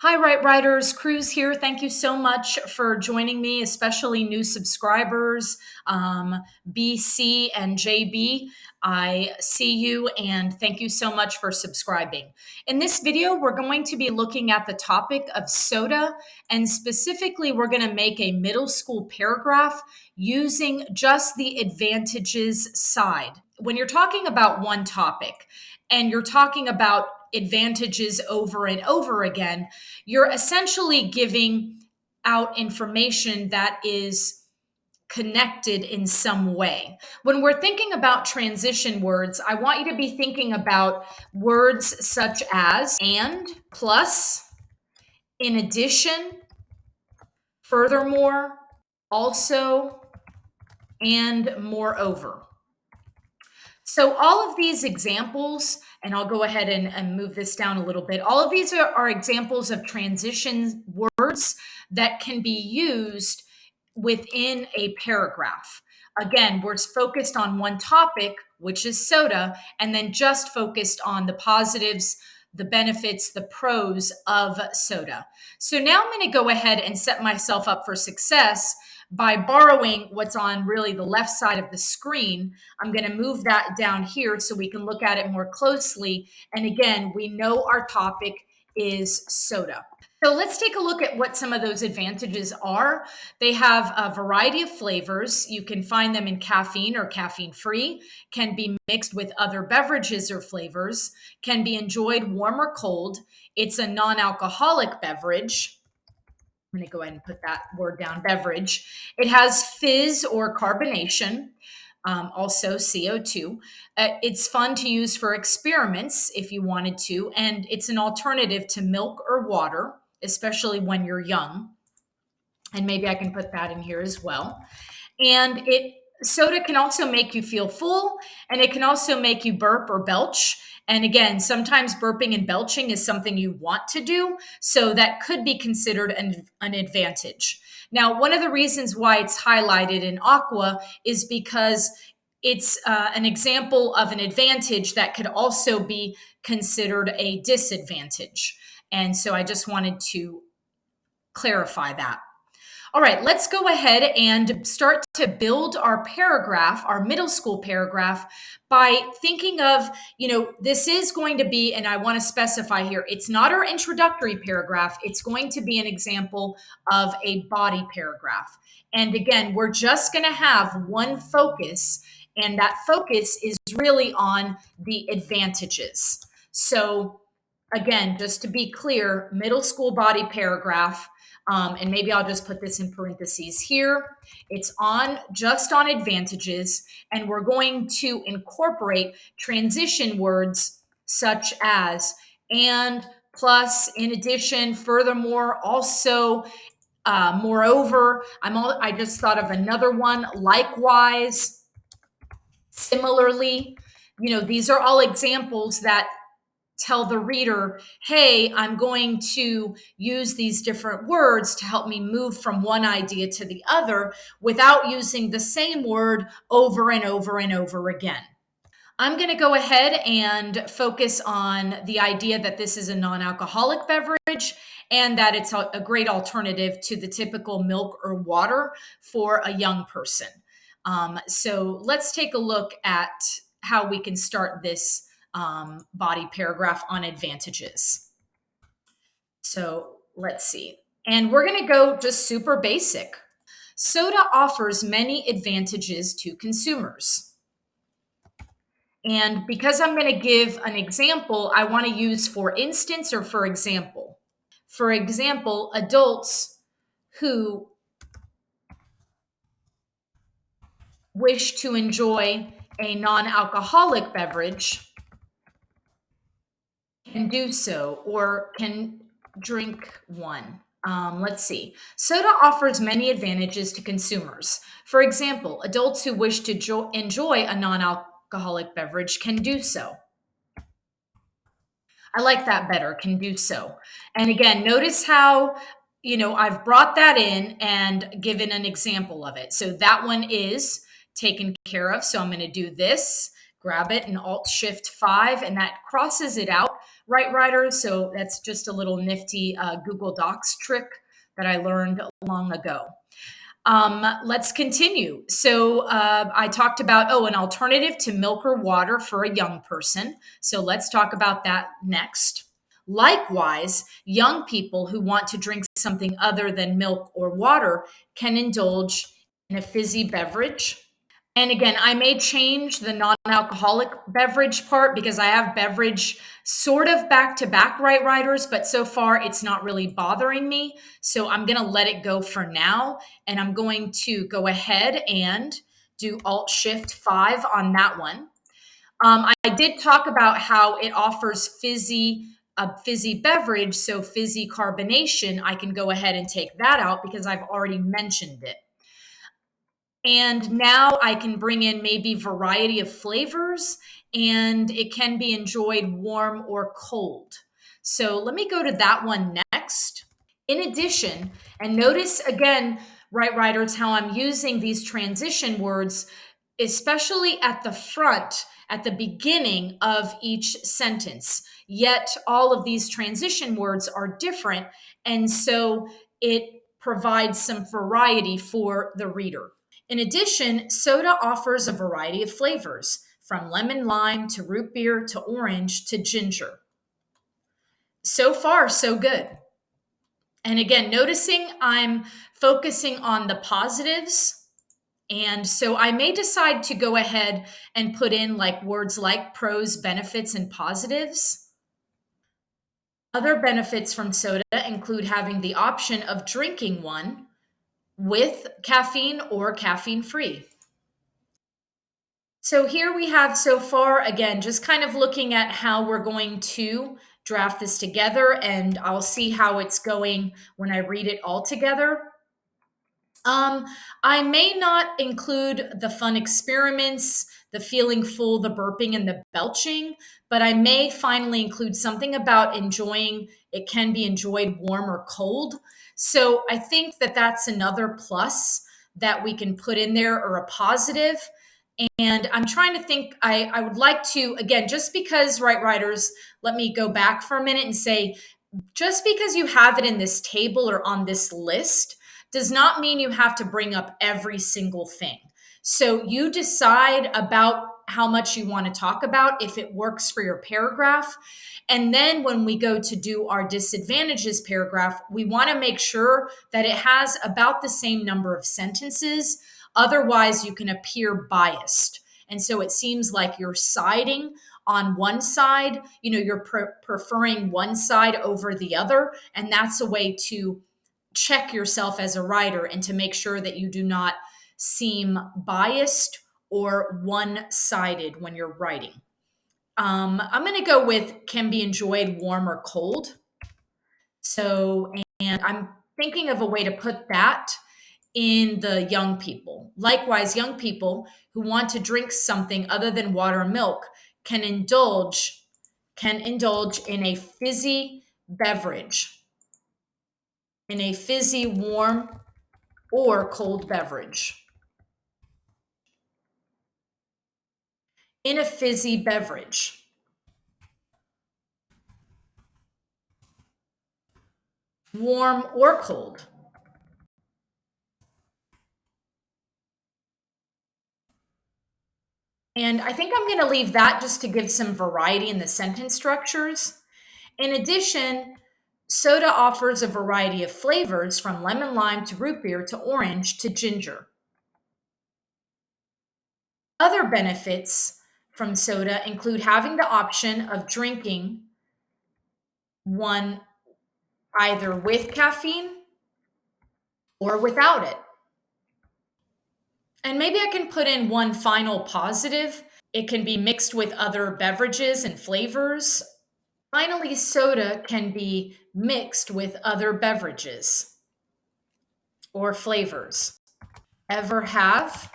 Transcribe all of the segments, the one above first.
Hi, Right Writers. Cruz here. Thank you so much for joining me, especially new subscribers, BC and JB. I see you and thank you so much for subscribing. In this video, we're going to be looking at the topic of soda, and specifically, we're going to make a middle school paragraph using just the advantages side. When you're talking about one topic and you're talking about advantages over and over again, you're essentially giving out information that is connected in some way. When we're thinking about transition words, I want you to be thinking about words such as and, plus, in addition, furthermore, also, and moreover. So all of these examples, and I'll go ahead and move this down a little bit. All of these are examples of transition words that can be used within a paragraph. Again, we're focused on one topic, which is soda, and then just focused on the positives, the benefits, the pros of soda. So now I'm going to go ahead and set myself up for success by borrowing what's on really the left side of the screen. I'm going to move that down here so we can look at it more closely. And again, we know our topic is soda. So let's take a look at what some of those advantages are. They have a variety of flavors. You can find them in caffeine or caffeine-free, can be mixed with other beverages or flavors, can be enjoyed warm or cold. It's a non-alcoholic beverage. I'm going to go ahead and put that word down, beverage. It has fizz or carbonation, also CO2. It's fun to use for experiments if you wanted to, and it's an alternative to milk or water, especially when you're young. And maybe I can put that in here as well. And soda can also make you feel full, and it can also make you burp or belch. And again, sometimes burping and belching is something you want to do, so that could be considered an advantage. Now, one of the reasons why it's highlighted in aqua is because it's an example of an advantage that could also be considered a disadvantage. And so I just wanted to clarify that. All right, let's go ahead and start to build our paragraph, our middle school paragraph, by thinking of, this is going to be, and I want to specify here, it's not our introductory paragraph. It's going to be an example of a body paragraph. And again, we're just going to have one focus, and that focus is really on the advantages. So again, just to be clear, middle school body paragraph. And maybe I'll just put this in parentheses here. It's just on advantages, and we're going to incorporate transition words such as and, plus, in addition, furthermore, also, moreover. I just thought of another one, likewise, similarly. These are all examples that tell the reader, hey, I'm going to use these different words to help me move from one idea to the other without using the same word over and over and over again. I'm going to go ahead and focus on the idea that this is a non-alcoholic beverage and that it's a great alternative to the typical milk or water for a young person. So let's take a look at how we can start this body paragraph on advantages. So let's see. And we're going to go just super basic. Soda offers many advantages to consumers. And because I'm going to give an example, I want to use for instance or for example. For example, adults who wish to enjoy a non-alcoholic beverage can do so, or can drink one. Let's see. Soda offers many advantages to consumers. For example, adults who wish to enjoy a non-alcoholic beverage can do so. I like that better, can do so. And again, notice how, I've brought that in and given an example of it. So that one is taken care of. So I'm going to do this, grab it, and Alt-Shift-5, and that crosses it out right writers. So that's just a little nifty Google Docs trick that I learned long ago. Let's continue. So I talked about, an alternative to milk or water for a young person. So let's talk about that next. Likewise, young people who want to drink something other than milk or water can indulge in a fizzy beverage. And again, I may change the non alcoholic beverage part because I have beverage sort of back to back, right, writers, but so far it's not really bothering me. So I'm going to let it go for now. And I'm going to go ahead and do Alt Shift 5 on that one. I did talk about how it offers a fizzy beverage, so fizzy carbonation. I can go ahead and take that out because I've already mentioned it. And now I can bring in maybe variety of flavors, and it can be enjoyed warm or cold. So let me go to that one next. In addition, and notice again, right writers, how I'm using these transition words, especially at the front, at the beginning of each sentence. Yet all of these transition words are different. And so it provides some variety for the reader. In addition, soda offers a variety of flavors, from lemon lime to root beer to orange to ginger. So far, so good. And again, noticing I'm focusing on the positives. And so I may decide to go ahead and put in like words like pros, benefits, and positives. Other benefits from soda include having the option of drinking one with caffeine or caffeine free. So here we have so far, again, just kind of looking at how we're going to draft this together, and I'll see how it's going when I read it all together. I may not include the fun experiments, the feeling full, the burping, and the belching, but I may finally include something about enjoying. It can be enjoyed warm or cold. So I think that that's another plus that we can put in there, or a positive. And I'm trying to think, I would like to, again, just because, right, writers, let me go back for a minute and say, just because you have it in this table or on this list does not mean you have to bring up every single thing. So you decide about how much you want to talk about, if it works for your paragraph. And then when we go to do our disadvantages paragraph, we want to make sure that it has about the same number of sentences. Otherwise, you can appear biased. And so it seems like you're siding on one side, you're preferring one side over the other. And that's a way to check yourself as a writer and to make sure that you do not seem biased or one-sided when you're writing. I'm going to go with can be enjoyed warm or cold. So, and I'm thinking of a way to put that in the young people. Likewise, young people who want to drink something other than water and milk can indulge in a fizzy beverage, in a fizzy warm or cold beverage. In a fizzy beverage. Warm or cold. And I think I'm going to leave that just to give some variety in the sentence structures. In addition, soda offers a variety of flavors, from lemon lime to root beer to orange to ginger. Other benefits from soda include having the option of drinking one either with caffeine or without it. And maybe I can put in one final positive. It can be mixed with other beverages and flavors. Finally, soda can be mixed with other beverages or flavors. Ever have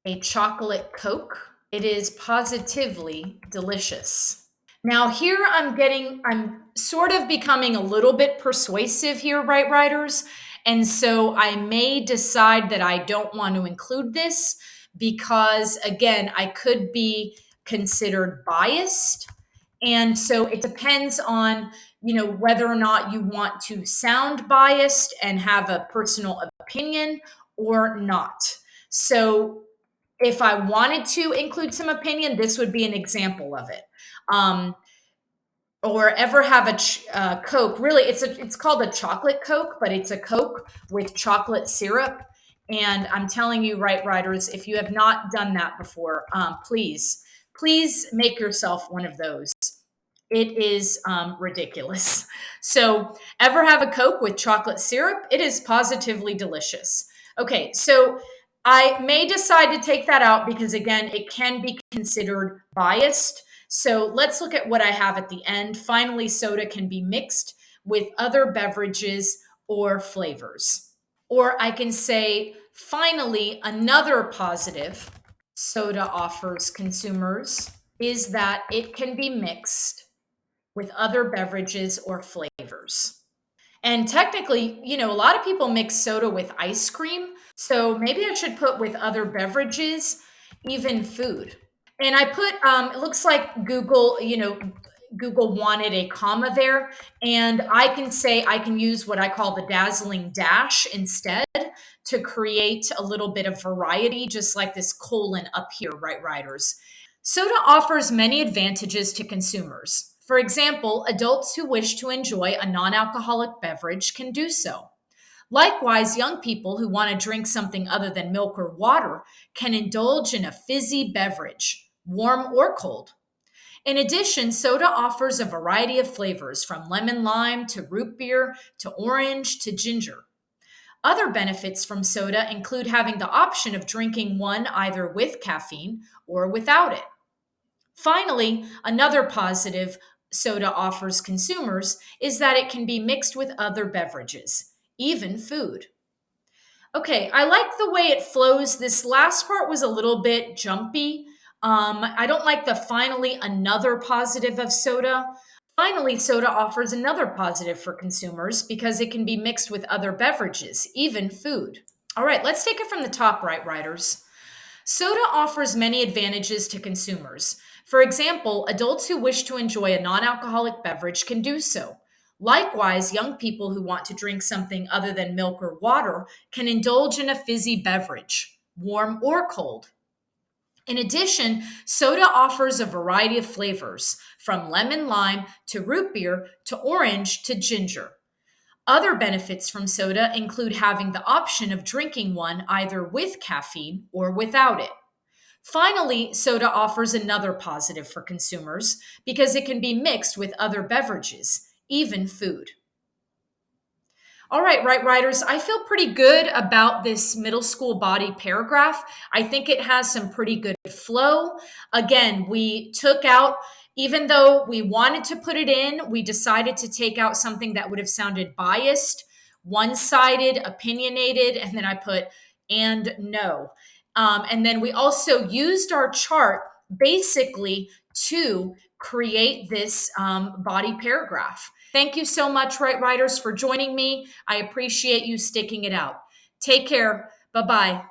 a chocolate Coke? It is positively delicious. Now, here I'm sort of becoming a little bit persuasive here, right, writers? And so I may decide that I don't want to include this because, again, I could be considered biased. And so it depends on, whether or not you want to sound biased and have a personal opinion or not. So if I wanted to include some opinion, this would be an example of it. Um, or ever have a Coke. Really, it's called a chocolate Coke, but it's a Coke with chocolate syrup. And I'm telling you, right, writers, if you have not done that before, please make yourself one of those. It is ridiculous. So, ever have a Coke with chocolate syrup? It is positively delicious. Okay, so I may decide to take that out because, again, it can be considered biased. So, let's look at what I have at the end. Finally, soda can be mixed with other beverages or flavors. Or I can say, finally, another positive soda offers consumers is that it can be mixed with other beverages or flavors. And technically, a lot of people mix soda with ice cream. So maybe I should put with other beverages, even food. And I put, it looks like Google wanted a comma there. And I can say I can use what I call the dazzling dash instead to create a little bit of variety, just like this colon up here, right, writers? Soda offers many advantages to consumers. For example, adults who wish to enjoy a non alcoholic beverage can do so. Likewise, young people who want to drink something other than milk or water can indulge in a fizzy beverage, warm or cold. In addition, soda offers a variety of flavors from lemon lime to root beer to orange to ginger. Other benefits from soda include having the option of drinking one either with caffeine or without it. Finally, another positive soda offers consumers is that it can be mixed with other beverages, even food. Okay, I like the way it flows. This last part was a little bit jumpy. I don't like the finally another positive of soda. Finally, soda offers another positive for consumers because it can be mixed with other beverages, even food. All right, let's take it from the top, right, writers. Soda offers many advantages to consumers. For example, adults who wish to enjoy a non alcoholic beverage can do so. Likewise, young people who want to drink something other than milk or water can indulge in a fizzy beverage, warm or cold. In addition, soda offers a variety of flavors, from lemon lime to root beer to orange to ginger. Other benefits from soda include having the option of drinking one either with caffeine or without it. Finally, soda offers another positive for consumers because it can be mixed with other beverages, even food. All right, right, writers, I feel pretty good about this middle school body paragraph. I think it has some pretty good flow. Again, we took out, even though we wanted to put it in, we decided to take out something that would have sounded biased, one sided, opinionated, and then I put and no. And then we also used our chart basically to create this body paragraph. Thank you so much, Right Writers, for joining me. I appreciate you sticking it out. Take care. Bye bye.